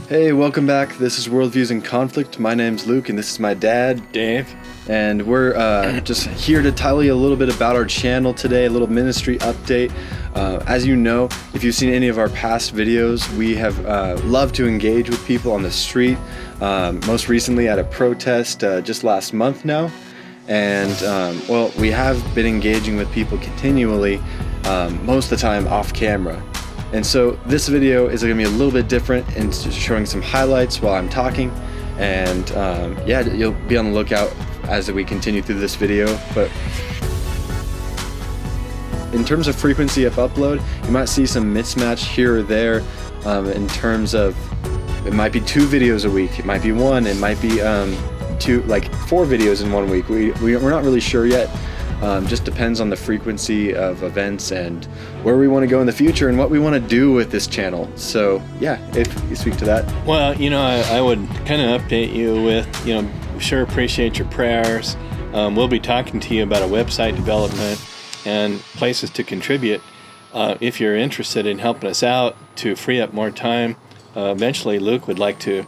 Hey, welcome back. This is Worldviews in Conflict. My name's Luke, and this is my dad, Dave. And we're just here to tell you a little bit about our channel today, a little ministry update. As you know, if you've seen any of our past videos, we have loved to engage with people on the street, most recently at a protest just last month now. And, well, we have been engaging with people continually, most of the time off camera. And so this video is going to be a little bit different and showing some highlights while I'm talking. And yeah, you'll be on the lookout as we continue through this video. But in terms of frequency of upload, you might see some mismatch here or there in terms of, it might be 2 videos a week, it might be 1, it might be 4 videos in 1 week. We're not really sure yet. Just depends on the frequency of events and where we want to go in the future and what we want to do with this channel. So yeah, if you speak to that. Well, I would kind of update you with, sure appreciate your prayers. We'll be talking to you about a website development and places to contribute. If you're interested in helping us out to free up more time, eventually Luke would like to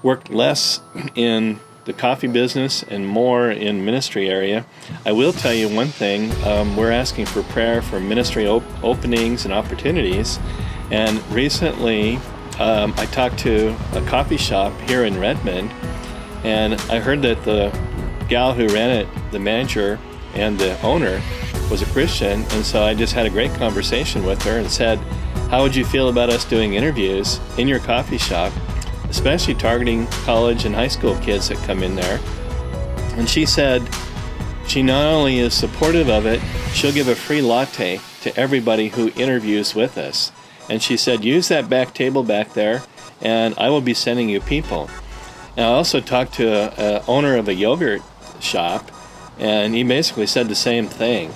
work less in the coffee business and more in ministry area. I will tell you one thing, we're asking for prayer for ministry openings and opportunities. And recently I talked to a coffee shop here in Redmond, and I heard that the gal who ran it, the manager and the owner, was a Christian. And so I just had a great conversation with her and said, how would you feel about us doing interviews in your coffee shop, especially targeting college and high school kids that come in there? And she said she not only is supportive of it, she'll give a free latte to everybody who interviews with us. And she said, use that back table back there, and I will be sending you people. And I also talked to an owner of a yogurt shop, and he basically said the same thing.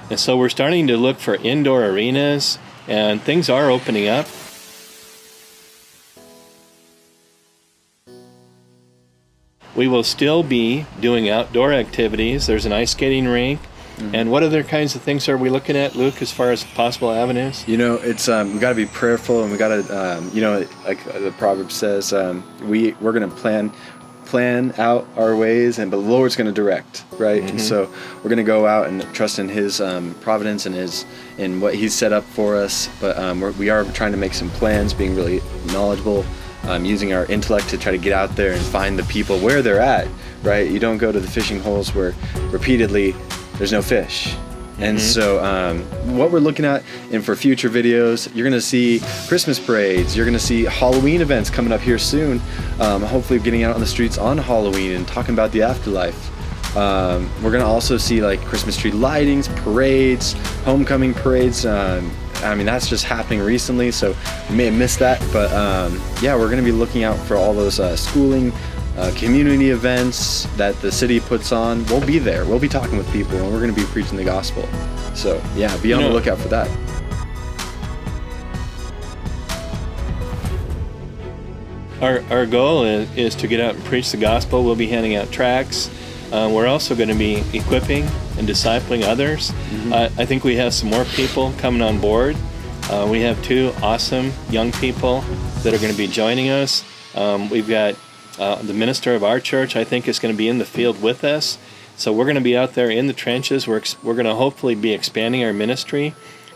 And so we're starting to look for indoor arenas, and things are opening up. We will still be doing outdoor activities. There's an ice skating rink. Mm-hmm. And what other kinds of things are we looking at, Luke, as far as possible avenues? It's we got to be prayerful, and we got to, like the proverb says, we're going to plan out our ways, but the Lord's going to direct, right? Mm-hmm. And so we're going to go out and trust in His providence and in what He's set up for us. But we are trying to make some plans, being really knowledgeable. Using our intellect to try to get out there and find the people where they're at, right? You don't go to the fishing holes where repeatedly there's no fish. Mm-hmm. And so what we're looking at, and for future videos, you're going to see Christmas parades, you're going to see Halloween events coming up here soon, hopefully getting out on the streets on Halloween and talking about the afterlife. We're going to also see like Christmas tree lightings, parades, homecoming parades. That's just happening recently, so you may have missed that. But yeah, we're going to be looking out for all those schooling, community events that the city puts on. We'll be there. We'll be talking with people, and we're going to be preaching the gospel. So yeah, be on the lookout for that. Our goal is to get out and preach the gospel. We'll be handing out tracts. We're also going to be equipping and discipling others. Mm-hmm. I think we have some more people coming on board. We have 2 awesome young people that are going to be joining us. We've got the minister of our church, I think, is going to be in the field with us. So we're going to be out there in the trenches. We're going to hopefully be expanding our ministry.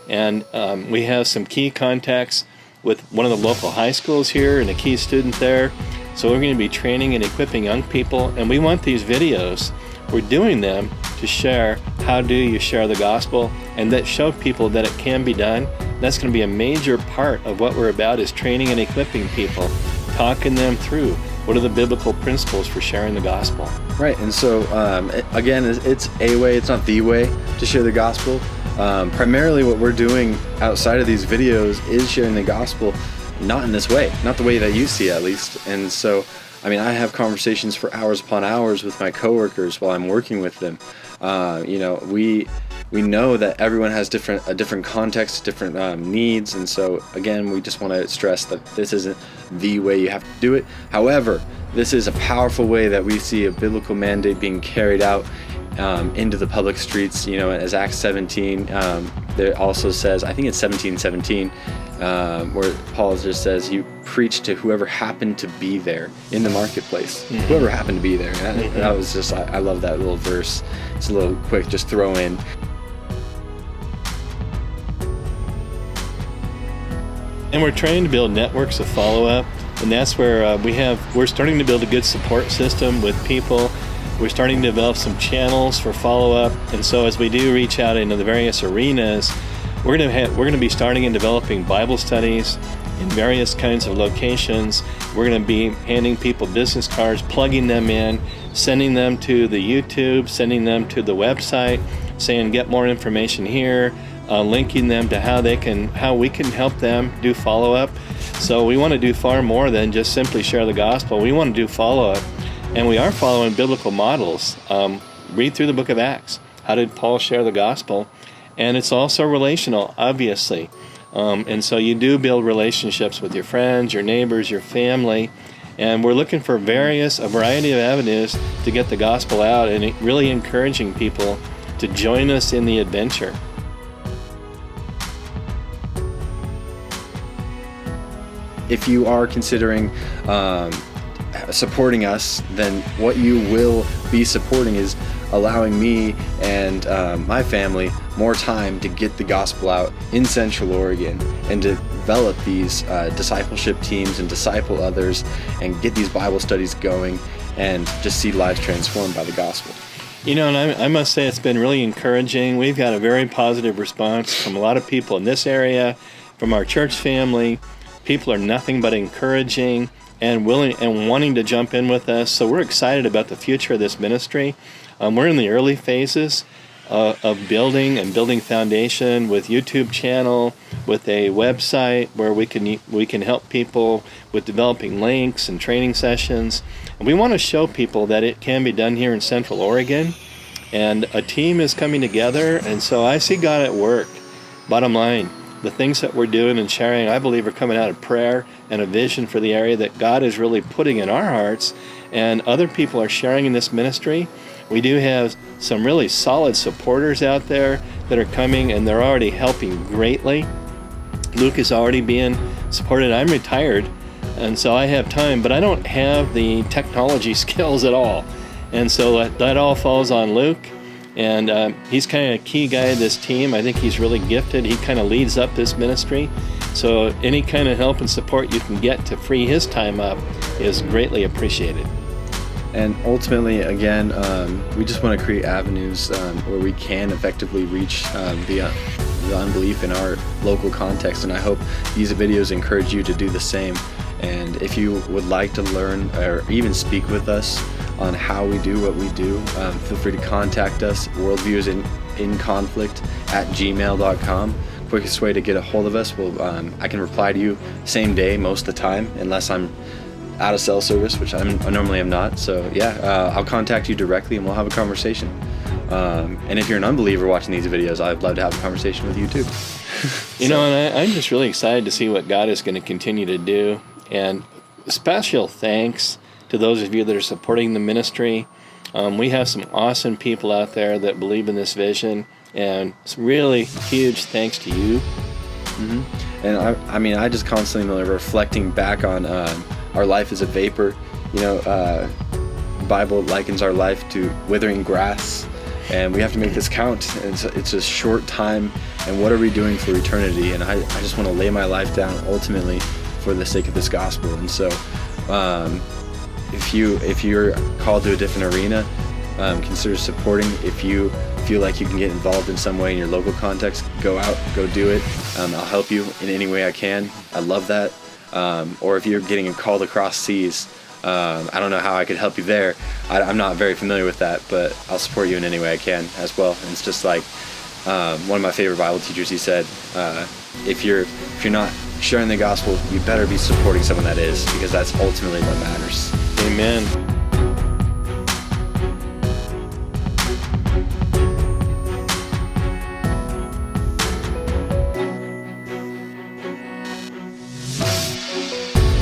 And we have some key contacts with one of the local high schools here and a key student there. So we're going to be training and equipping young people, and we want these videos, we're doing them to share how do you share the gospel, and that show people that it can be done. That's going to be a major part of what we're about, is training and equipping people, talking them through what are the biblical principles for sharing the gospel. Right, and so again, it's a way, it's not the way to share the gospel. Primarily what we're doing outside of these videos is sharing the gospel, not in this way, not the way that you see at least. And so, I have conversations for hours upon hours with my coworkers while I'm working with them. We know that everyone has a different context, different needs, and so again, we just want to stress that this isn't the way you have to do it. However, this is a powerful way that we see a biblical mandate being carried out into the public streets. As Acts 17 there also says, I think it's 17:17, where Paul just says, "You preach to whoever happened to be there in the marketplace." Whoever happened to be there. And that was just, I love that little verse. It's a little quick, just throw in. And we're trying to build networks of follow-up, and that's where we're starting to build a good support system with people. We're starting to develop some channels for follow-up, and so as we do reach out into the various arenas, we're going to be starting and developing Bible studies in various kinds of locations. We're going to be handing people business cards, plugging them in, sending them to the YouTube, sending them to the website, saying get more information here. Linking them to how we can help them do follow-up. So we want to do far more than just simply share the gospel. We want to do follow-up, and we are following biblical models. Read through the book of Acts. How did Paul share the gospel? And it's also relational, obviously. And so you do build relationships with your friends, your neighbors, your family, and we're looking for a variety of avenues to get the gospel out, and really encouraging people to join us in the adventure. If you are considering supporting us, then what you will be supporting is allowing me and my family more time to get the gospel out in Central Oregon and develop these discipleship teams and disciple others and get these Bible studies going and just see lives transformed by the gospel. You know, and I must say it's been really encouraging. We've got a very positive response from a lot of people in this area, from our church family. People are nothing but encouraging and willing and wanting to jump in with us. So we're excited about the future of this ministry. We're in the early phases of building foundation with YouTube channel, with a website where we can help people with developing links and training sessions. And we want to show people that it can be done here in Central Oregon. And a team is coming together, and so I see God at work. Bottom line, the things that we're doing and sharing, I believe, are coming out of prayer and a vision for the area that God is really putting in our hearts, and other people are sharing in this ministry. We do have some really solid supporters out there that are coming, and they're already helping greatly. Luke is already being supported. I'm retired, and so I have time, but I don't have the technology skills at all. And so that all falls on Luke. And he's kind of a key guy in this team. I think he's really gifted. He kind of leads up this ministry. So any kind of help and support you can get to free his time up is greatly appreciated. And ultimately, again, we just want to create avenues where we can effectively reach the unbelief in our local context. And I hope these videos encourage you to do the same. And if you would like to learn or even speak with us on how we do what we do, feel free to contact us, worldviews@gmail.com. Quickest way to get a hold of us, I can reply to you same day most of the time, unless I'm out of cell service, which I normally am not. So yeah, I'll contact you directly and we'll have a conversation. And if you're an unbeliever watching these videos, I'd love to have a conversation with you too. You know, and I'm just really excited to see what God is going to continue to do. And special thanks to those of you that are supporting the ministry. We have some awesome people out there that believe in this vision, and some really huge thanks to you. Mm-hmm. And I just constantly reflecting back on our life as a vapor. You know, the Bible likens our life to withering grass, and we have to make this count. And it's a short time, and what are we doing for eternity? And I just want to lay my life down ultimately for the sake of this gospel. And so if you're called to a different arena, consider supporting. If you feel like you can get involved in some way in your local context, go out, go do it. I'll help you in any way I can. I love that. Or if you're getting called across seas, I don't know how I could help you there. I'm not very familiar with that, but I'll support you in any way I can as well. And it's just like one of my favorite Bible teachers, he said, if you're not sharing the gospel, you better be supporting someone that is, because that's ultimately what matters. Amen.